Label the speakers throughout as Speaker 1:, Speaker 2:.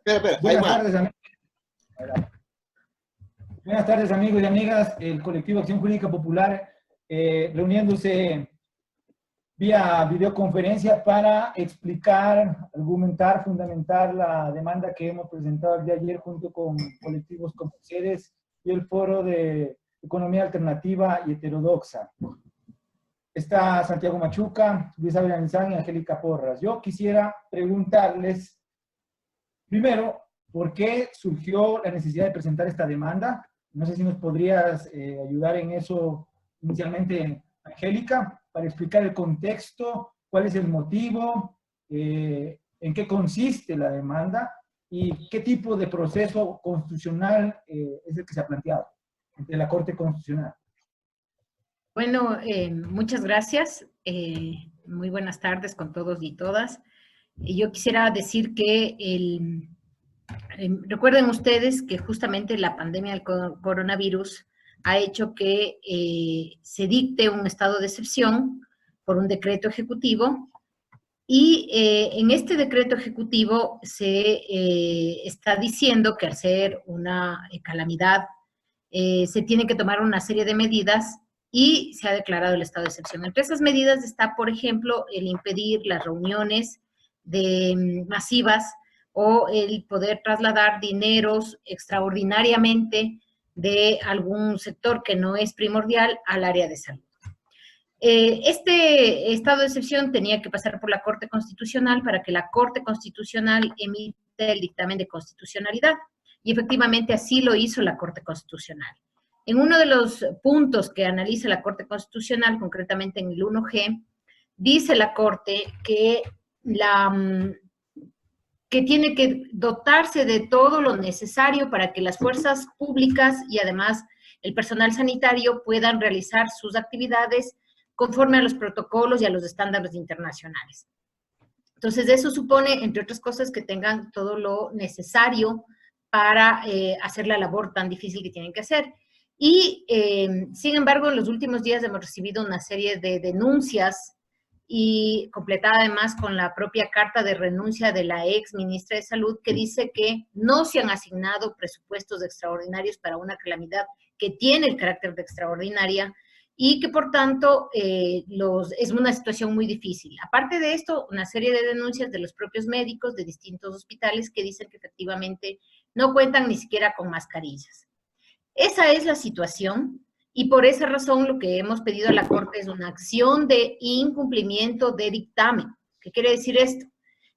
Speaker 1: Ahí
Speaker 2: Buenas
Speaker 1: va.
Speaker 2: tardes, amigos. Buenas tardes, amigos y amigas. El Colectivo Acción Jurídica Popular reuniéndose vía videoconferencia para explicar, argumentar, fundamentar la demanda que hemos presentado el día de ayer junto con colectivos como CEDES y el Foro de Economía Alternativa y Heterodoxa. Está Santiago Machuca, Luis Abelanizán y Angélica Porras. Yo quisiera preguntarles, primero, ¿por qué surgió la necesidad de presentar esta demanda? No sé si nos podrías ayudar en eso inicialmente, Angélica, para explicar el contexto, cuál es el motivo, en qué consiste la demanda y qué tipo de proceso constitucional es el que se ha planteado ante la Corte Constitucional.
Speaker 3: Bueno, muchas gracias. Muy buenas tardes con todos y todas. Yo quisiera decir que recuerden ustedes que justamente la pandemia del coronavirus ha hecho que se dicte un estado de excepción por un decreto ejecutivo y en este decreto ejecutivo se está diciendo que al ser una calamidad se tiene que tomar una serie de medidas y se ha declarado el estado de excepción. Entre esas medidas está, por ejemplo, el impedir las reuniones masivas o el poder trasladar dineros extraordinariamente de algún sector que no es primordial al área de salud. Este estado de excepción tenía que pasar por la Corte Constitucional para que la Corte Constitucional emita el dictamen de constitucionalidad. Y efectivamente así lo hizo la Corte Constitucional. En uno de los puntos que analiza la Corte Constitucional, concretamente en el 1G, dice la Corte que tiene que dotarse de todo lo necesario para que las fuerzas públicas y además el personal sanitario puedan realizar sus actividades conforme a los protocolos y a los estándares internacionales. Entonces, eso supone, entre otras cosas, que tengan todo lo necesario para hacer la labor tan difícil que tienen que hacer. Y, sin embargo, en los últimos días hemos recibido una serie de denuncias y completada además con la propia carta de renuncia de la ex ministra de Salud que dice que no se han asignado presupuestos extraordinarios para una calamidad que tiene el carácter de extraordinaria y que por tanto es una situación muy difícil. Aparte de esto, una serie de denuncias de los propios médicos de distintos hospitales que dicen que efectivamente no cuentan ni siquiera con mascarillas. Esa es la situación y por esa razón lo que hemos pedido a la Corte es una acción de incumplimiento de dictamen. ¿Qué quiere decir esto?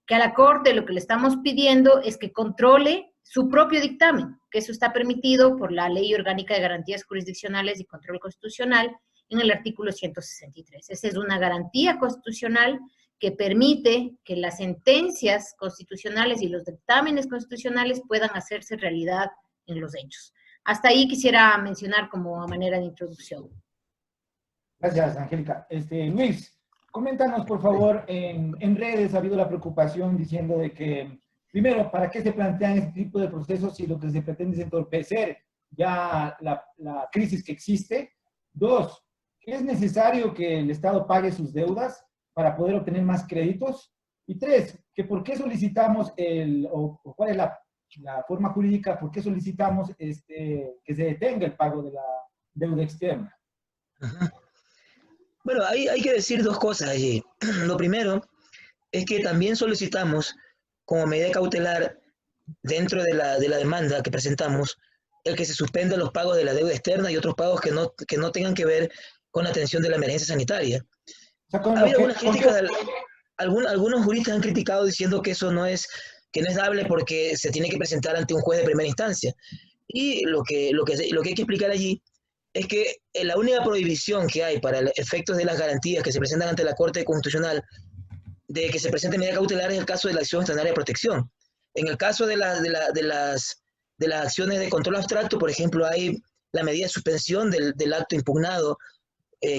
Speaker 3: Que a la Corte lo que le estamos pidiendo es que controle su propio dictamen, que eso está permitido por la Ley Orgánica de Garantías Jurisdiccionales y Control Constitucional en el artículo 163. Esa es una garantía constitucional que permite que las sentencias constitucionales y los dictámenes constitucionales puedan hacerse realidad en los hechos. Hasta ahí quisiera mencionar como manera de introducción.
Speaker 2: Gracias, Angélica. Luis, coméntanos, por favor, en redes ha habido la preocupación diciendo de que, primero, ¿para qué se plantean este tipo de procesos si lo que se pretende es entorpecer ya la crisis que existe? Dos, ¿es necesario que el Estado pague sus deudas para poder obtener más créditos? Y tres, que ¿por qué solicitamos o cuál es la forma jurídica, por qué solicitamos que se detenga el pago de la deuda externa?
Speaker 4: Ajá. Bueno, hay que decir dos cosas allí. Lo primero es que también solicitamos como medida cautelar dentro de la demanda que presentamos el que se suspendan los pagos de la deuda externa y otros pagos que no tengan que ver con la atención de la emergencia sanitaria.
Speaker 2: O sea,
Speaker 4: Ha habido algunas críticas, algunos juristas han criticado diciendo que eso no es dable porque se tiene que presentar ante un juez de primera instancia. Y lo que hay que explicar allí es que la única prohibición que hay para efectos de las garantías que se presentan ante la Corte Constitucional de que se presente medida cautelar es el caso de la acción extraordinaria de protección. En el caso de las acciones de control abstracto, por ejemplo, hay la medida de suspensión del acto impugnado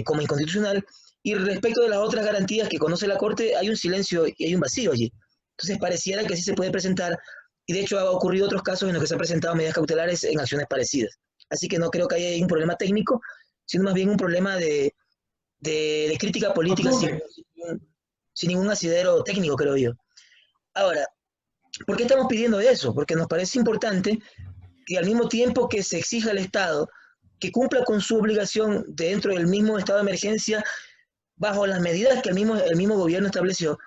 Speaker 4: como inconstitucional, y respecto de las otras garantías que conoce la Corte, hay un silencio y hay un vacío allí. Entonces pareciera que sí se puede presentar, y de hecho ha ocurrido otros casos en los que se han presentado medidas cautelares en acciones parecidas. Así que no creo que haya un problema técnico, sino más bien un problema de crítica política sin ningún asidero técnico, creo yo. Ahora, ¿Por qué estamos pidiendo eso? Porque nos parece importante que al mismo tiempo que se exija al Estado que cumpla con su obligación dentro del mismo estado de emergencia, bajo las medidas que el mismo gobierno estableció,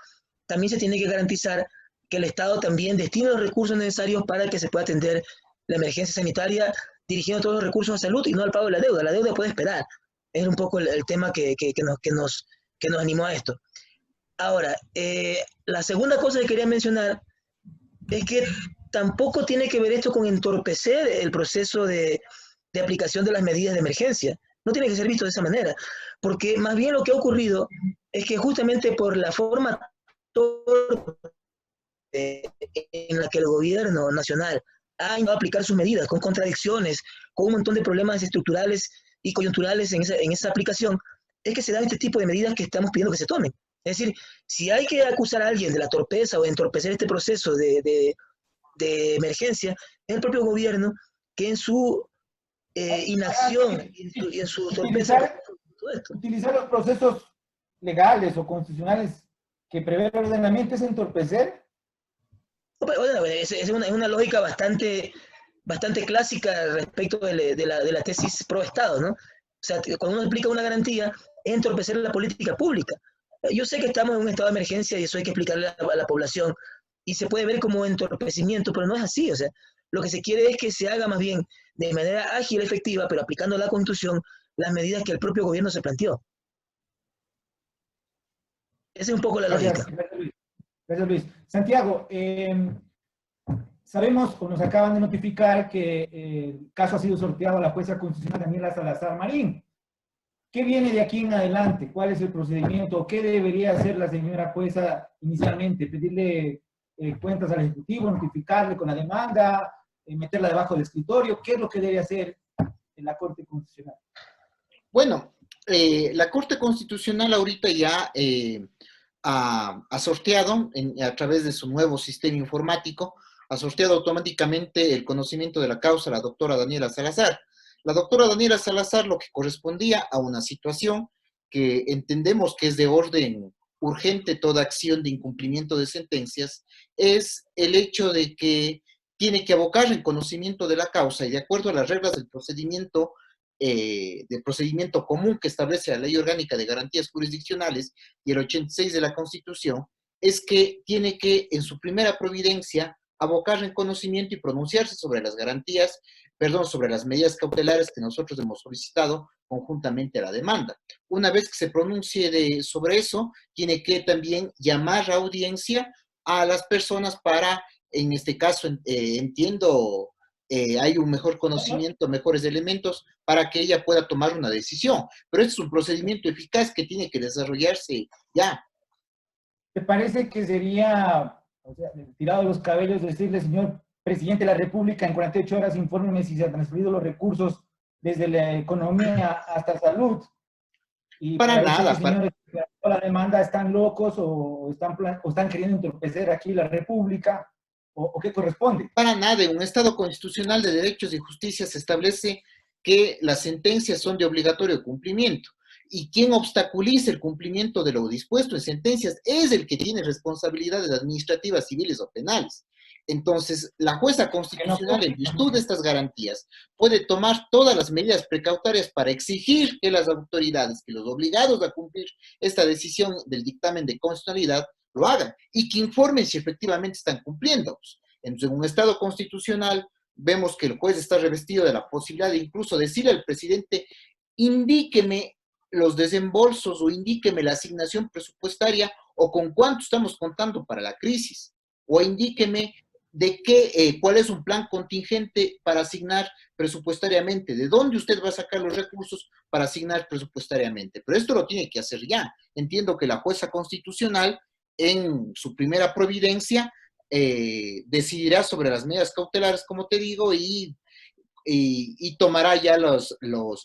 Speaker 4: también se tiene que garantizar que el Estado también destine los recursos necesarios para que se pueda atender la emergencia sanitaria, dirigiendo todos los recursos a salud y no al pago de la deuda. La deuda puede esperar. Es un poco el tema que nos animó a esto. Ahora, la segunda cosa que quería mencionar es que tampoco tiene que ver esto con entorpecer el proceso de aplicación de las medidas de emergencia. No tiene que ser visto de esa manera, porque más bien lo que ha ocurrido es que justamente por la forma en la que el gobierno nacional ha intentado aplicar sus medidas, con contradicciones, con un montón de problemas estructurales y coyunturales en esa aplicación, es que se dan este tipo de medidas que estamos pidiendo que se tomen. Es decir, si hay que acusar a alguien de la torpeza o de entorpecer este proceso de emergencia, es el propio gobierno que en su inacción y en su torpeza...
Speaker 2: Utilizar los procesos legales o constitucionales que prevé el ordenamiento es entorpecer.
Speaker 4: Bueno, es una lógica bastante clásica respecto de la tesis pro Estado, ¿no? O sea, cuando uno explica una garantía, es entorpecer la política pública. Yo sé que estamos en un estado de emergencia y eso hay que explicarle a la población, y se puede ver como entorpecimiento, pero no es así. O sea, lo que se quiere es que se haga más bien de manera ágil, efectiva, pero aplicando a la Constitución las medidas que el propio gobierno se planteó. Esa es un poco la lógica.
Speaker 2: Gracias, Luis. Santiago, sabemos o nos acaban de notificar que el caso ha sido sorteado a la jueza constitucional Daniela Salazar Marín. ¿Qué viene de aquí en adelante? ¿Cuál es el procedimiento? ¿Qué debería hacer la señora jueza inicialmente? ¿Pedirle cuentas al Ejecutivo, notificarle con la demanda, meterla debajo del escritorio? ¿Qué es lo que debe hacer en la Corte Constitucional?
Speaker 1: Bueno, la Corte Constitucional ahorita ya ha sorteado, a través de su nuevo sistema informático, ha sorteado automáticamente el conocimiento de la causa a la doctora Daniela Salazar. La doctora Daniela Salazar, lo que correspondía a una situación que entendemos que es de orden urgente toda acción de incumplimiento de sentencias, es el hecho de que tiene que abocar en conocimiento de la causa y de acuerdo a las reglas del procedimiento común que establece la Ley Orgánica de Garantías Jurisdiccionales y el 86 de la Constitución, es que tiene que, en su primera providencia, abocar en conocimiento y pronunciarse sobre las garantías, sobre las medidas cautelares que nosotros hemos solicitado conjuntamente a la demanda. Una vez que se pronuncie sobre eso, tiene que también llamar a audiencia a las personas para, en este caso, entiendo, hay un mejor conocimiento, mejores elementos para que ella pueda tomar una decisión. Pero este es un procedimiento eficaz que tiene que desarrollarse ya.
Speaker 2: ¿Te parece que sería, o sea, tirado de los cabellos decirle, señor presidente de la República, en 48 horas infórmeme si se han transferido los recursos desde la economía hasta salud? Y
Speaker 1: para nada.
Speaker 2: Señores, la demanda están locos o están queriendo entorpecer aquí la República, o qué corresponde.
Speaker 1: Para nada. En un Estado constitucional de derechos y justicia se establece que las sentencias son de obligatorio cumplimiento. Y quien obstaculiza el cumplimiento de lo dispuesto en sentencias es el que tiene responsabilidades administrativas, civiles o penales. Entonces, la jueza constitucional, en virtud de estas garantías, puede tomar todas las medidas precautorias para exigir que las autoridades, que los obligados a cumplir esta decisión del dictamen de constitucionalidad, lo hagan y que informen si efectivamente están cumpliendo. En un Estado constitucional, vemos que el juez está revestido de la posibilidad de incluso decirle al presidente, indíqueme los desembolsos o indíqueme la asignación presupuestaria o con cuánto estamos contando para la crisis, o indíqueme de cuál es un plan contingente para asignar presupuestariamente, de dónde usted va a sacar los recursos para asignar presupuestariamente. Pero esto lo tiene que hacer ya. Entiendo que la jueza constitucional, en su primera providencia, decidirá sobre las medidas cautelares, como te digo, y tomará ya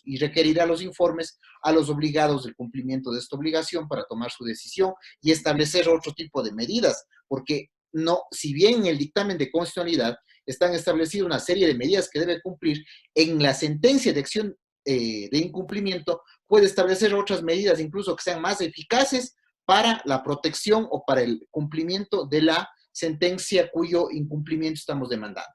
Speaker 1: y requerirá los informes a los obligados del cumplimiento de esta obligación para tomar su decisión y establecer otro tipo de medidas, porque no, si bien en el dictamen de constitucionalidad están establecidas una serie de medidas que debe cumplir, en la sentencia de acción de incumplimiento puede establecer otras medidas incluso que sean más eficaces para la protección o para el cumplimiento de la sentencia cuyo incumplimiento estamos demandando.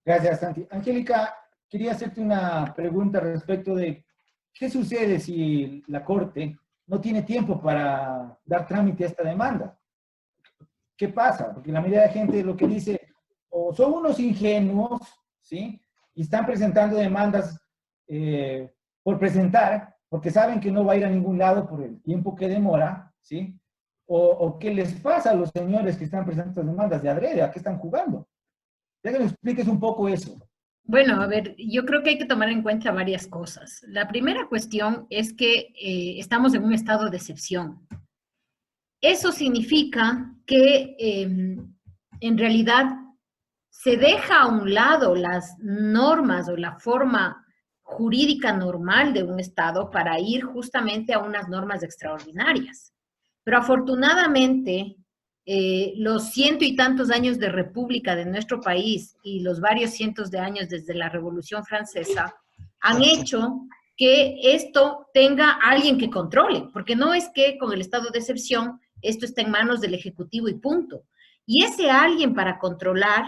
Speaker 2: Gracias, Santi. Angélica, quería hacerte una pregunta respecto de qué sucede si la Corte no tiene tiempo para dar trámite a esta demanda. ¿Qué pasa? Porque la mayoría de gente lo que dice, o son unos ingenuos, ¿sí? Y están presentando demandas por presentar, porque saben que no va a ir a ningún lado por el tiempo que demora, ¿sí? O qué les pasa a los señores que están presentando estas demandas de adrede, ¿a qué están jugando? Ya que nos expliques un poco eso.
Speaker 3: Bueno, a ver, yo creo que hay que tomar en cuenta varias cosas. La primera cuestión es que estamos en un estado de excepción. Eso significa que en realidad se deja a un lado las normas o la forma jurídica normal de un Estado para ir justamente a unas normas extraordinarias. Pero afortunadamente, los ciento y tantos años de república de nuestro país y los varios cientos de años desde la Revolución Francesa han hecho que esto tenga alguien que controle, porque no es que con el estado de excepción esto está en manos del Ejecutivo y punto. Y ese alguien para controlar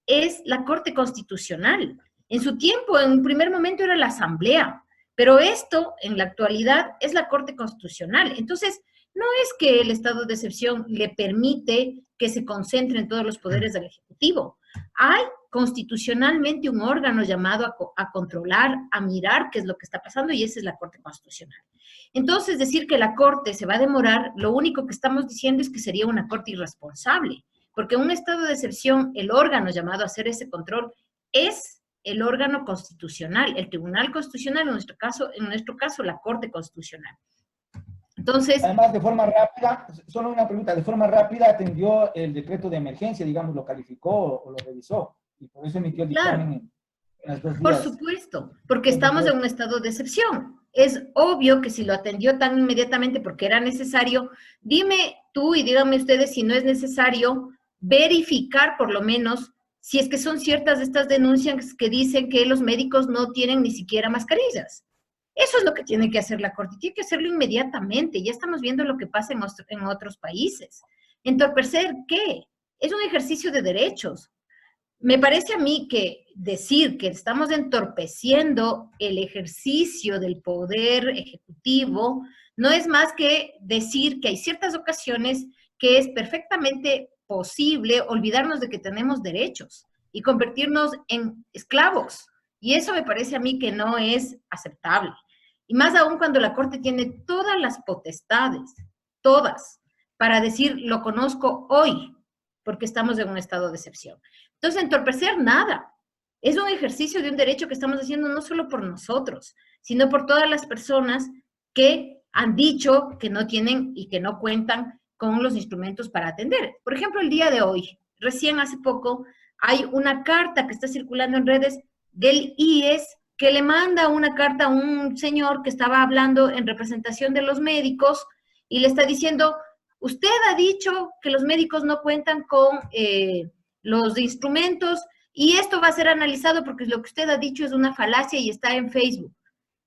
Speaker 3: es la Corte Constitucional. En su tiempo, en un primer momento era la Asamblea, pero esto en la actualidad es la Corte Constitucional. Entonces, no es que el estado de excepción le permite que se concentren todos los poderes del Ejecutivo. Hay constitucionalmente un órgano llamado a controlar, a mirar qué es lo que está pasando, y esa es la Corte Constitucional. Entonces, decir que la Corte se va a demorar, lo único que estamos diciendo es que sería una Corte irresponsable, porque en un estado de excepción, el órgano llamado a hacer ese control es el órgano constitucional, el Tribunal Constitucional, en nuestro caso la Corte Constitucional. Entonces,
Speaker 2: además, de forma rápida, solo una pregunta, de forma rápida atendió el decreto de emergencia, digamos, lo calificó o lo revisó, y por eso emitió el dictamen en las 2 días.
Speaker 3: Por supuesto, porque estamos en un estado de excepción. Es obvio que si lo atendió tan inmediatamente porque era necesario, dime tú y díganme ustedes si no es necesario verificar por lo menos si es que son ciertas estas denuncias que dicen que los médicos no tienen ni siquiera mascarillas. Eso es lo que tiene que hacer la Corte, tiene que hacerlo inmediatamente. Ya estamos viendo lo que pasa en otros países. ¿Entorpecer qué? Es un ejercicio de derechos. Me parece a mí que decir que estamos entorpeciendo el ejercicio del poder ejecutivo no es más que decir que hay ciertas ocasiones que es perfectamente posible olvidarnos de que tenemos derechos y convertirnos en esclavos. Y eso me parece a mí que no es aceptable. Y más aún cuando la Corte tiene todas las potestades, todas, para decir, lo conozco hoy, porque estamos en un estado de excepción. Entonces, entorpecer nada. Es un ejercicio de un derecho que estamos haciendo no solo por nosotros, sino por todas las personas que han dicho que no tienen y que no cuentan con los instrumentos para atender. Por ejemplo, el día de hoy, recién hace poco, hay una carta que está circulando en redes del IES que le manda una carta a un señor que estaba hablando en representación de los médicos y le está diciendo, usted ha dicho que los médicos no cuentan con los instrumentos y esto va a ser analizado porque lo que usted ha dicho es una falacia y está en Facebook.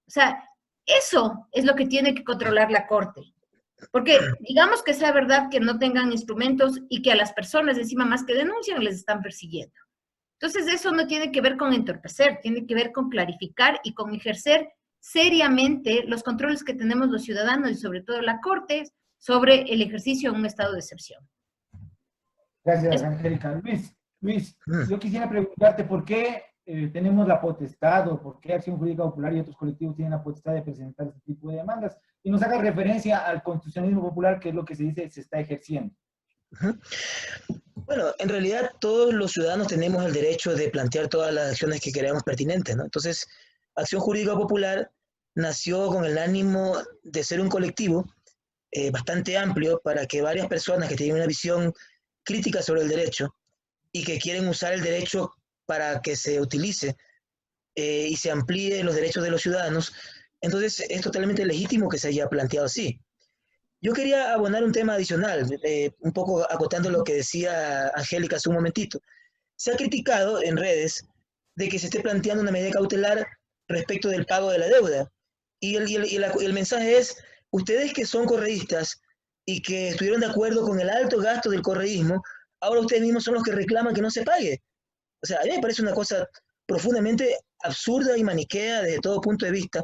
Speaker 3: O sea, eso es lo que tiene que controlar la Corte. Porque digamos que sea verdad que no tengan instrumentos y que a las personas encima más que denuncian les están persiguiendo. Entonces eso no tiene que ver con entorpecer, tiene que ver con clarificar y con ejercer seriamente los controles que tenemos los ciudadanos y sobre todo la Corte sobre el ejercicio en un estado de excepción.
Speaker 2: Gracias, Angélica. Luis, yo quisiera preguntarte por qué tenemos la potestad o por qué Acción Jurídica Popular y otros colectivos tienen la potestad de presentar este tipo de demandas y nos haga referencia al constitucionalismo popular, que es lo que se dice se está ejerciendo.
Speaker 4: Bueno, en realidad todos los ciudadanos tenemos el derecho de plantear todas las acciones que creamos pertinentes, ¿no? Entonces, Acción Jurídica Popular nació con el ánimo de ser un colectivo bastante amplio para que varias personas que tienen una visión crítica sobre el derecho y que quieren usar el derecho para que se utilice y se amplíe los derechos de los ciudadanos, entonces es totalmente legítimo que se haya planteado así. Yo quería abonar un tema adicional, un poco acotando lo que decía Angélica hace un momentito. Se ha criticado en redes de que se esté planteando una medida cautelar respecto del pago de la deuda. Y el mensaje es, ustedes que son correístas y que estuvieron de acuerdo con el alto gasto del correísmo, ahora ustedes mismos son los que reclaman que no se pague. O sea, a mí me parece una cosa profundamente absurda y maniquea desde todo punto de vista,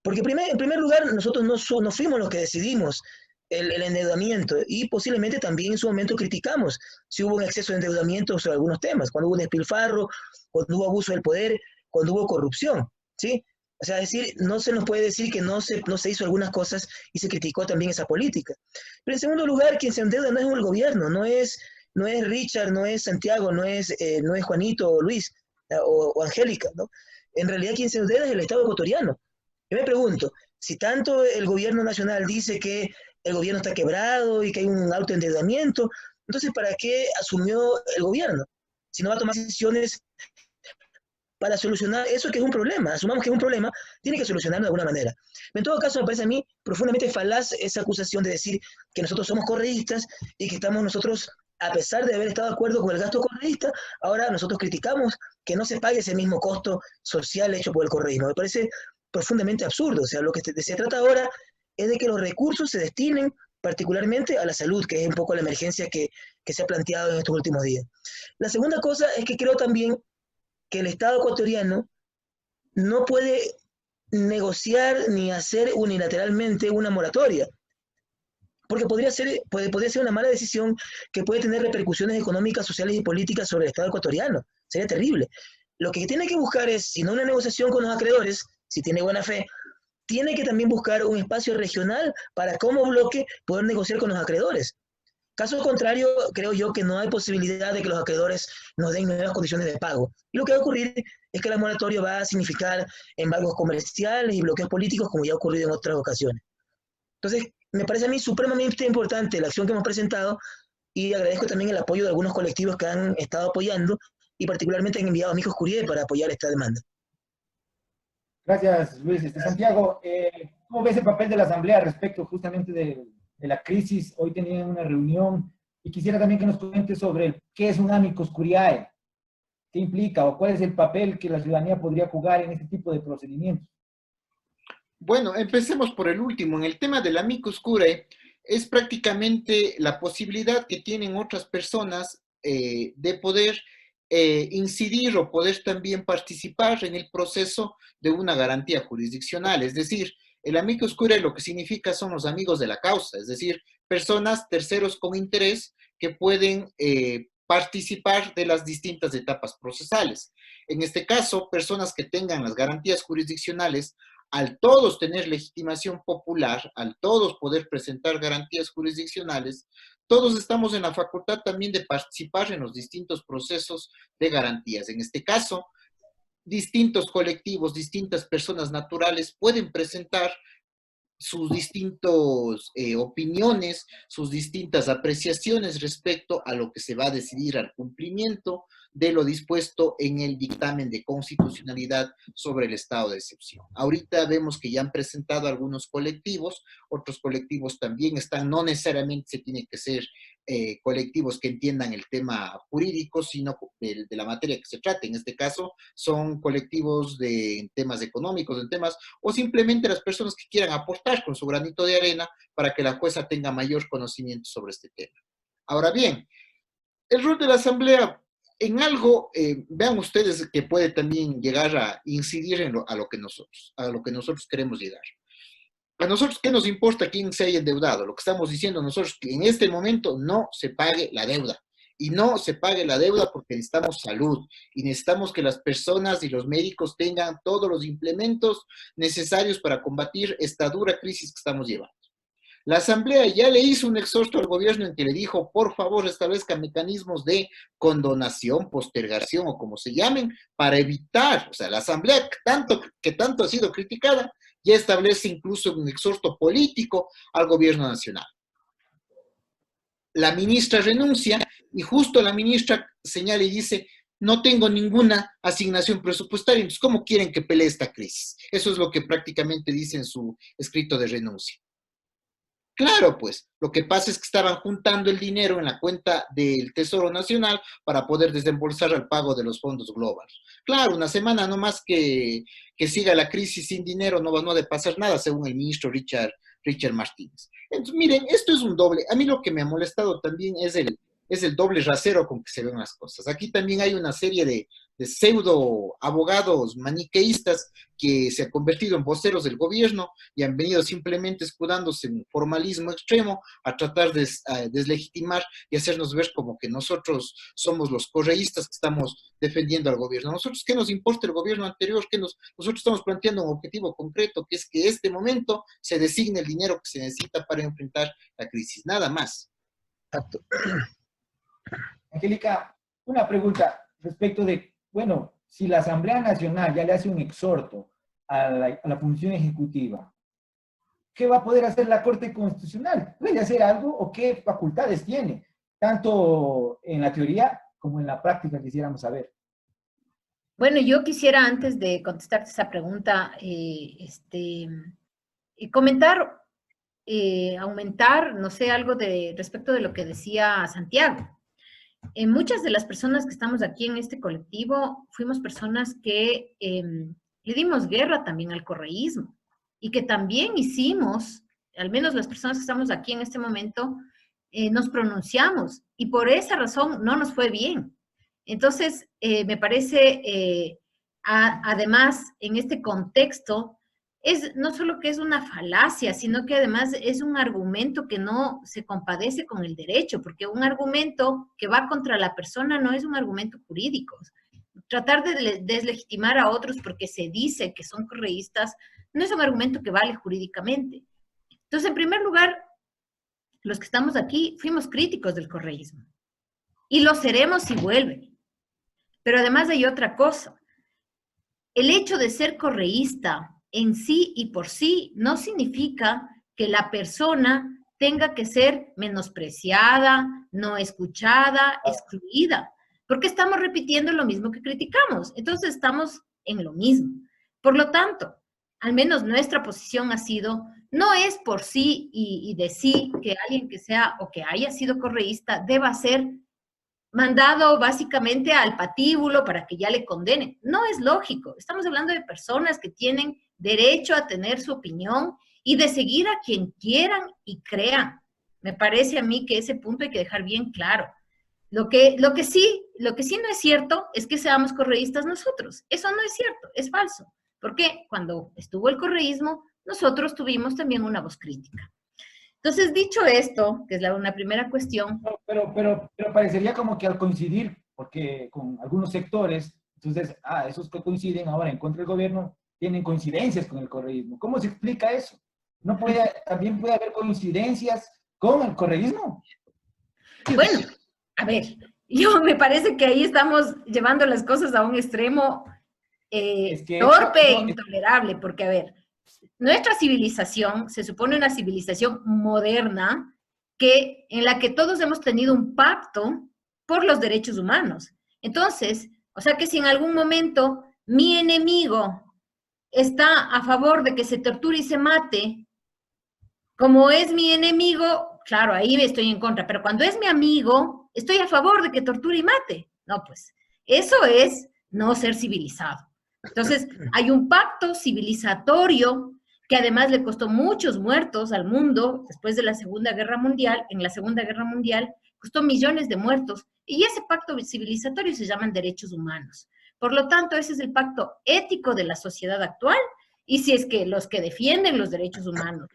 Speaker 4: porque en primer lugar nosotros no fuimos los que decidimos el endeudamiento y posiblemente también en su momento criticamos si hubo un exceso de endeudamiento sobre algunos temas, cuando hubo un despilfarro, cuando hubo abuso del poder, cuando hubo corrupción, ¿sí? O sea, es decir, no se nos puede decir que no se hizo algunas cosas y se criticó también esa política. Pero en segundo lugar, quien se endeuda no es el gobierno, no es Richard, no es Santiago, no es Juanito o Luis o Angélica, ¿no? En realidad quien se endeuda es el Estado ecuatoriano. Yo me pregunto, si tanto el gobierno nacional dice que el gobierno está quebrado y que hay un alto endeudamiento, entonces ¿para qué asumió el gobierno? Si no va a tomar decisiones para solucionar eso que es un problema, asumamos que es un problema, tiene que solucionarlo de alguna manera. En todo caso, me parece a mí profundamente falaz esa acusación de decir que nosotros somos correístas y que estamos nosotros, a pesar de haber estado de acuerdo con el gasto correísta, ahora nosotros criticamos que no se pague ese mismo costo social hecho por el correísmo. Me parece profundamente absurdo. O sea, lo que se trata ahora es de que los recursos se destinen particularmente a la salud, que es un poco la emergencia que se ha planteado en estos últimos días. La segunda cosa es que creo también que el Estado ecuatoriano no puede negociar ni hacer unilateralmente una moratoria, porque podría ser una mala decisión que puede tener repercusiones económicas, sociales y políticas sobre el Estado ecuatoriano. Sería terrible. Lo que tiene que buscar es, si no una negociación con los acreedores, si tiene buena fe, tiene que también buscar un espacio regional para como bloque poder negociar con los acreedores. Caso contrario, creo yo que no hay posibilidad de que los acreedores nos den nuevas condiciones de pago. Y lo que va a ocurrir es que la moratoria va a significar embargos comerciales y bloqueos políticos, como ya ha ocurrido en otras ocasiones. Entonces, me parece a mí supremamente importante la acción que hemos presentado y agradezco también el apoyo de algunos colectivos que han estado apoyando y particularmente han enviado amigos Curie para apoyar esta demanda.
Speaker 2: Gracias, Luis. Santiago, ¿cómo ves el papel de la Asamblea respecto justamente de la crisis? Hoy tenían una reunión y quisiera también que nos cuentes sobre qué es un amicus curiae, qué implica o cuál es el papel que la ciudadanía podría jugar en este tipo de procedimientos.
Speaker 1: Bueno, empecemos por el último. En el tema del amicus curiae, es prácticamente la posibilidad que tienen otras personas de poder incidir o poder también participar en el proceso de una garantía jurisdiccional. Es decir, el amicus curiae lo que significa son los amigos de la causa, es decir, personas, terceros con interés que pueden participar de las distintas etapas procesales. En este caso, personas que tengan las garantías jurisdiccionales, al todos tener legitimación popular, al todos poder presentar garantías jurisdiccionales, todos estamos en la facultad también de participar en los distintos procesos de garantías. En este caso, distintos colectivos, distintas personas naturales pueden presentar sus distintas opiniones, sus distintas apreciaciones respecto a lo que se va a decidir al cumplimiento de lo dispuesto en el dictamen de constitucionalidad sobre el estado de excepción. Ahorita vemos que ya han presentado algunos colectivos, otros colectivos también están, no necesariamente se tiene que ser colectivos que entiendan el tema jurídico, sino de la materia que se trate. En este caso, son colectivos en temas económicos, en temas, o simplemente las personas que quieran aportar con su granito de arena para que la jueza tenga mayor conocimiento sobre este tema. Ahora bien, el rol de la Asamblea, en algo, vean ustedes que puede también llegar a incidir a lo que nosotros queremos llegar. A nosotros, ¿qué nos importa quién se haya endeudado? Lo que estamos diciendo nosotros, que en este momento no se pague la deuda. Y no se pague la deuda porque necesitamos salud y necesitamos que las personas y los médicos tengan todos los implementos necesarios para combatir esta dura crisis que estamos llevando. La Asamblea ya le hizo un exhorto al gobierno en que le dijo, por favor, establezca mecanismos de condonación, postergación o como se llamen, para evitar, o sea, la Asamblea que tanto ha sido criticada, ya establece incluso un exhorto político al gobierno nacional. La ministra renuncia y justo la ministra señala y dice, no tengo ninguna asignación presupuestaria, entonces, ¿cómo quieren que pelee esta crisis? Eso es lo que prácticamente dice en su escrito de renuncia. Claro, pues, lo que pasa es que estaban juntando el dinero en la cuenta del Tesoro Nacional para poder desembolsar al pago de los fondos globales. Claro, una semana nomás que siga la crisis sin dinero no va a pasar nada, según el ministro Richard Richard Martínez. Entonces, miren, esto es un doble. A mí lo que me ha molestado también es el doble rasero con que se ven las cosas. Aquí también hay una serie de pseudo abogados maniqueístas que se han convertido en voceros del gobierno y han venido simplemente escudándose en un formalismo extremo a tratar de deslegitimar y hacernos ver como que nosotros somos los correístas que estamos defendiendo al gobierno. Nosotros, ¿qué nos importa el gobierno anterior? Nosotros estamos planteando un objetivo concreto, que es que este momento se designe el dinero que se necesita para enfrentar la crisis, nada más.
Speaker 4: Exacto.
Speaker 2: Angélica, una pregunta respecto de, bueno, si la Asamblea Nacional ya le hace un exhorto a la función ejecutiva, ¿qué va a poder hacer la Corte Constitucional? ¿Puede hacer algo o qué facultades tiene? Tanto en la teoría como en la práctica quisiéramos saber.
Speaker 3: Bueno, yo quisiera antes de contestarte esa pregunta, comentar, aumentar, no sé, algo respecto de lo que decía Santiago. Muchas de las personas que estamos aquí en este colectivo fuimos personas que le dimos guerra también al correísmo y que también hicimos, al menos las personas que estamos aquí en este momento, nos pronunciamos y por esa razón no nos fue bien. Entonces, me parece, además, en este contexto, no solo que es una falacia, sino que además es un argumento que no se compadece con el derecho, porque un argumento que va contra la persona no es un argumento jurídico. Tratar de deslegitimar a otros porque se dice que son correístas no es un argumento que vale jurídicamente. Entonces, en primer lugar, los que estamos aquí fuimos críticos del correísmo y lo seremos si vuelve. Pero además hay otra cosa. El hecho de ser correísta en sí y por sí no significa que la persona tenga que ser menospreciada, no escuchada, excluida, porque estamos repitiendo lo mismo que criticamos. Entonces estamos en lo mismo. Por lo tanto, al menos nuestra posición ha sido, no es por sí y de sí que alguien que sea o que haya sido correísta deba ser mandado básicamente al patíbulo para que ya le condenen. No es lógico. Estamos hablando de personas que tienen derecho a tener su opinión y de seguir a quien quieran y crean. Me parece a mí que ese punto hay que dejar bien claro. Lo que sí no es cierto es que seamos correístas nosotros. Eso no es cierto, es falso. Porque cuando estuvo el correísmo, nosotros tuvimos también una voz crítica. Entonces, dicho esto, que es una primera cuestión.
Speaker 2: Pero parecería como que al coincidir, porque con algunos sectores, entonces, esos que coinciden ahora en contra del gobierno, tienen coincidencias con el correísmo. ¿Cómo se explica eso? ¿También puede haber coincidencias con el correísmo?
Speaker 3: Bueno, a ver, me parece que ahí estamos llevando las cosas a un extremo torpe e intolerable, porque, a ver, nuestra civilización se supone una civilización moderna en la que todos hemos tenido un pacto por los derechos humanos. Entonces, o sea que si en algún momento mi enemigo está a favor de que se torture y se mate, como es mi enemigo, claro, ahí estoy en contra, pero cuando es mi amigo, estoy a favor de que torture y mate. No, pues, eso es no ser civilizado. Entonces, hay un pacto civilizatorio que además le costó muchos muertos al mundo después de la Segunda Guerra Mundial. En la Segunda Guerra Mundial costó millones de muertos, y ese pacto civilizatorio se llaman derechos humanos. Por lo tanto, ese es el pacto ético de la sociedad actual, y si es que los que defienden los derechos humanos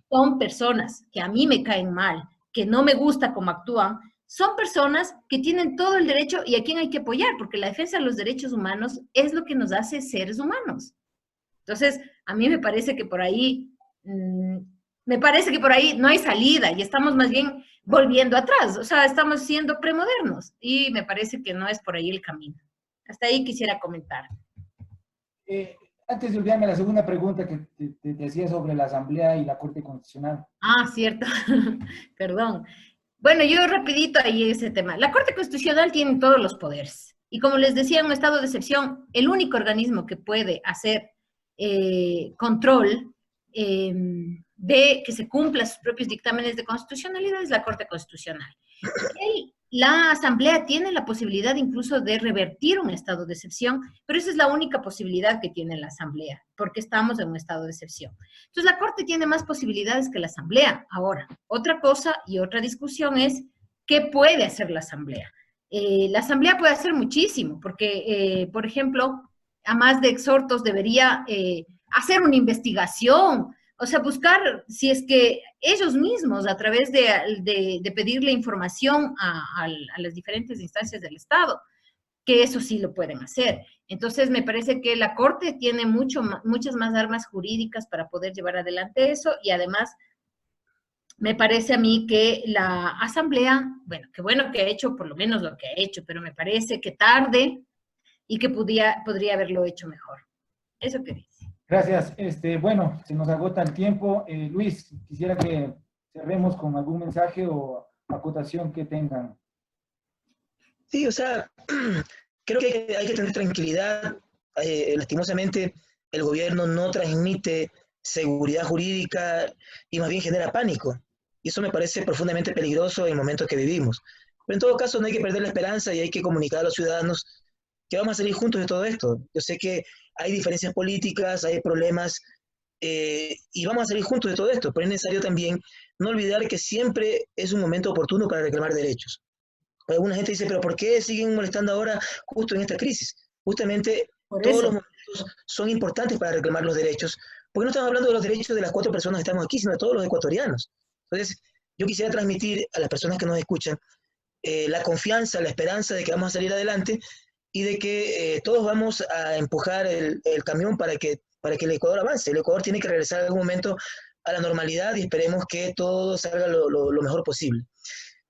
Speaker 3: son personas que a mí me caen mal, que no me gusta cómo actúan, son personas que tienen todo el derecho y a quien hay que apoyar, porque la defensa de los derechos humanos es lo que nos hace seres humanos. Entonces, a mí me parece que por ahí, no hay salida y estamos más bien volviendo atrás, o sea, estamos siendo premodernos y me parece que no es por ahí el camino. Hasta ahí quisiera comentar.
Speaker 2: Antes de olvidarme la segunda pregunta que te hacía sobre la Asamblea y la Corte Constitucional.
Speaker 3: Ah, cierto, perdón. Bueno, yo rapidito ahí ese tema. La Corte Constitucional tiene todos los poderes. Y como les decía, en un estado de excepción, el único organismo que puede hacer control ve que se cumplan sus propios dictámenes de constitucionalidad es la Corte Constitucional. La Asamblea tiene la posibilidad incluso de revertir un estado de excepción, pero esa es la única posibilidad que tiene la Asamblea, porque estamos en un estado de excepción. Entonces, la Corte tiene más posibilidades que la Asamblea. Ahora, otra cosa y otra discusión es qué puede hacer la Asamblea. La Asamblea puede hacer muchísimo, porque, por ejemplo, a más de exhortos debería hacer una investigación, o sea, buscar si es que ellos mismos, a través de pedirle información a las diferentes instancias del Estado, que eso sí lo pueden hacer. Entonces, me parece que la Corte tiene muchas más armas jurídicas para poder llevar adelante eso, y además, me parece a mí que la Asamblea, bueno que ha hecho por lo menos lo que ha hecho, pero me parece que tarde y que podría haberlo hecho mejor. ¿Eso qué dice?
Speaker 2: Gracias. Bueno, se nos agota el tiempo. Luis, quisiera que cerremos con algún mensaje o acotación que tengan.
Speaker 4: Sí, o sea, creo que hay que tener tranquilidad. Lastimosamente, el gobierno no transmite seguridad jurídica y más bien genera pánico. Y eso me parece profundamente peligroso en el momento que vivimos. Pero en todo caso, no hay que perder la esperanza y hay que comunicar a los ciudadanos que vamos a salir juntos de todo esto. Yo sé que hay diferencias políticas, hay problemas, y vamos a salir juntos de todo esto, pero es necesario también no olvidar que siempre es un momento oportuno para reclamar derechos. Alguna gente dice, pero ¿por qué siguen molestando ahora justo en esta crisis? Justamente todos los momentos son importantes para reclamar los derechos, porque no estamos hablando de los derechos de las 4 personas que estamos aquí, sino de todos los ecuatorianos. Entonces, yo quisiera transmitir a las personas que nos escuchan la confianza, la esperanza de que vamos a salir adelante y de que todos vamos a empujar el camión para que el Ecuador avance. El Ecuador tiene que regresar en algún momento a la normalidad y esperemos que todo salga lo mejor posible.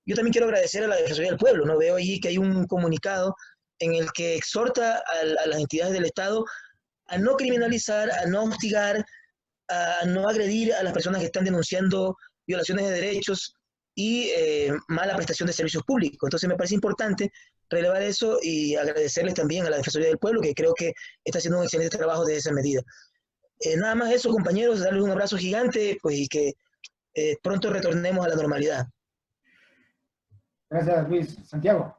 Speaker 4: Yo también quiero agradecer a la Defensoría del Pueblo, ¿no? Veo allí que hay un comunicado en el que exhorta a las entidades del Estado a no criminalizar, a no hostigar, a no agredir a las personas que están denunciando violaciones de derechos y mala prestación de servicios públicos. Entonces me parece importante relevar eso y agradecerles también a la Defensoría del Pueblo, que creo que está haciendo un excelente trabajo desde esa medida. Nada más eso, compañeros, darles un abrazo gigante, pues, y que pronto retornemos a la normalidad.
Speaker 2: Gracias, Luis. Santiago.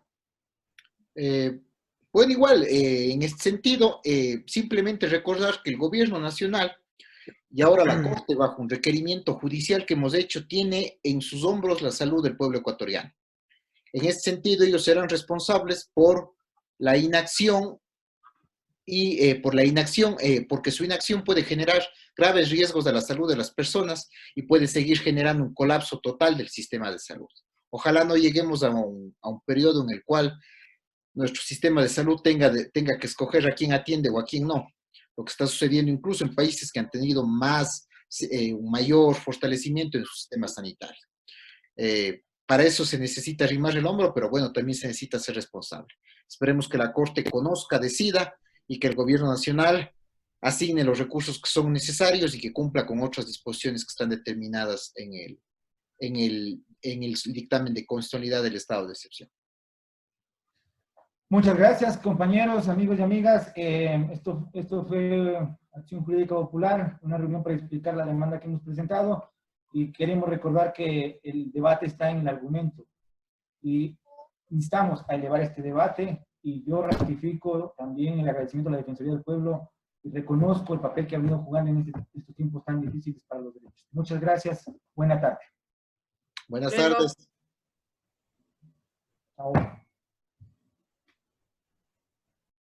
Speaker 1: Bueno, igual, en este sentido, simplemente recordar que el gobierno nacional y ahora la Corte, bajo un requerimiento judicial que hemos hecho, tiene en sus hombros la salud del pueblo ecuatoriano. En este sentido, ellos serán responsables por la inacción porque su inacción puede generar graves riesgos a la salud de las personas y puede seguir generando un colapso total del sistema de salud. Ojalá no lleguemos a un periodo en el cual nuestro sistema de salud tenga que escoger a quién atiende o a quién no. Lo que está sucediendo incluso en países que han tenido un mayor fortalecimiento en su sistema sanitario. Para eso se necesita arrimar el hombro, pero bueno, también se necesita ser responsable. Esperemos que la Corte conozca, decida y que el gobierno nacional asigne los recursos que son necesarios y que cumpla con otras disposiciones que están determinadas en el dictamen de constitucionalidad del estado de excepción.
Speaker 2: Muchas gracias, compañeros, amigos y amigas. Esto fue Acción Jurídica Popular, una reunión para explicar la demanda que hemos presentado, y queremos recordar que el debate está en el argumento y instamos a elevar este debate, y yo ratifico también el agradecimiento a la Defensoría del Pueblo y reconozco el papel que ha venido jugando en estos tiempos tan difíciles para los derechos. Muchas gracias. Buena tarde.
Speaker 1: Buenas tardes.
Speaker 2: Chao.